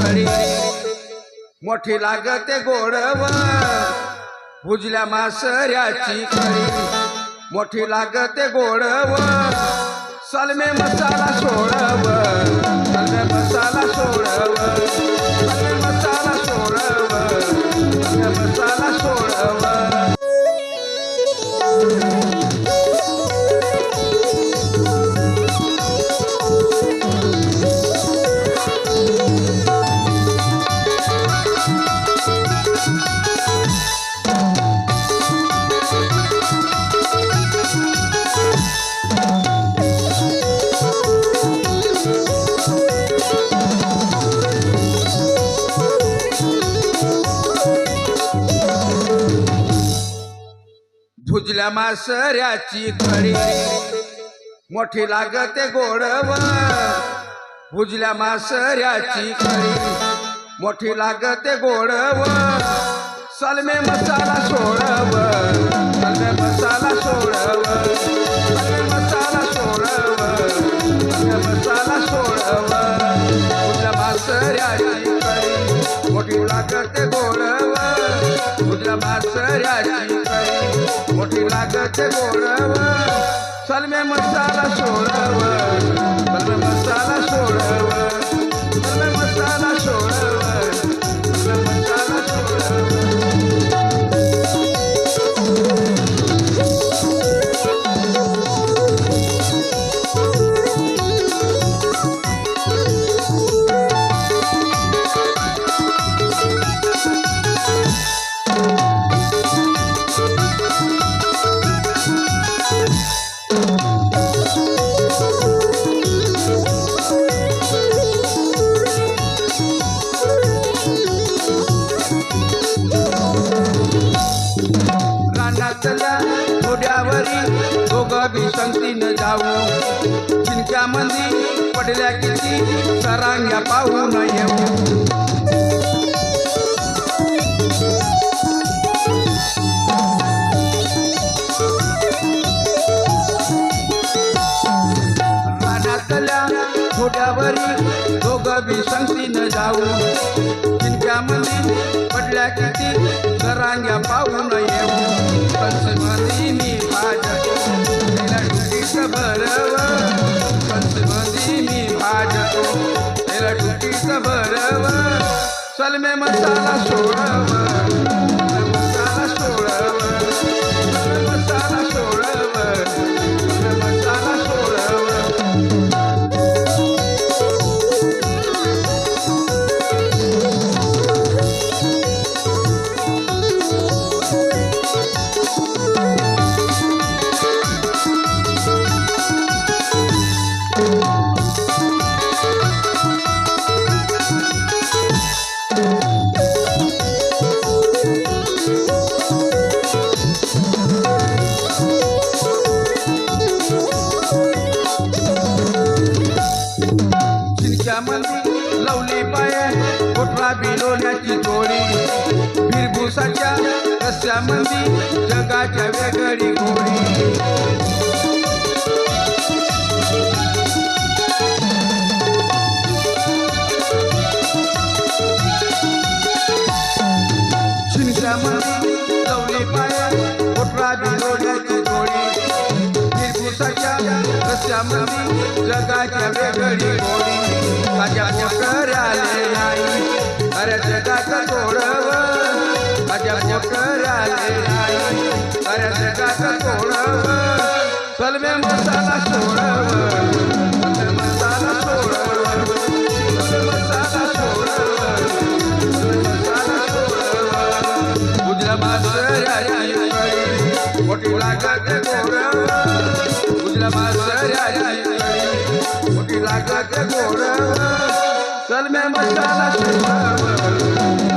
कढी मोठी लागते गोडव भुजल्या मासऱ्याची कढी मोठी लागते गोडव सलमे मसाला सोडव सलमे मसाला सोडव सलमे मसाला सोडव सलमे मसाला सोडव भुजल्या मासऱ्याची कढी मोठी लागते गोडव भुजल्या मासऱ्याची कढी मोठी लागते गोडव सलमे मसाला सोडव सलमे मसाला सोडव सलमे मसाला सोडव सलमे मसाला सोडव भुजल्या मासऱ्याची कढी मोठी लागते गोडव भुजल्या मासऱ्याची कढी मोठी लागते गोडव सलमे मसाला सोडव सलमे मसाला सोडव सलमे मसाला सोडव सलमे मसाला सोडव घोड्यावरी दोघं बी संगतीनं जाऊ चिंच्यामंदी पडल्या किती सरांग्या पाहून येऊ रानातल्या घोड्यावरी दोघं बी संगतीनं जाऊ चिंच्यामंदी पडल्या किती सरांग्या पाहून येऊ पंचमधी मी भाजतो त्याला डुटीचं भरव पंचमधी मी भाजतो त्याला डुटीचं भरव सलमे मसाला सोडव मसाला सोडव मसाला सोडव मसाला सोडव लवली पाये कोठरा बिलोण्याची जोडी फिरभुसाच्या रस्त्यामंदी जगाच्या वेगळी गोडी शिंच्यामंदी लवली पाये कोठरा बिलोण्याची जोडी फिरभुसाच्या रस्त्यामंदी जगाच्या वेगळी गोडी माझ्या मोकराले नाही अरे जगात गोडव माझ्या मोकराले नाही अरे जगात गोडव सलमे मसाला सोडव सलमे मसाला सोडव सलमे मसाला सोडव सलमे मसाला सोडव भुजल्या मासऱ्याची कढी मोठी लागते गोडव भुजल्या मासऱ्याची कढी मोठी लागते गोडव सलमे मसाला सोडव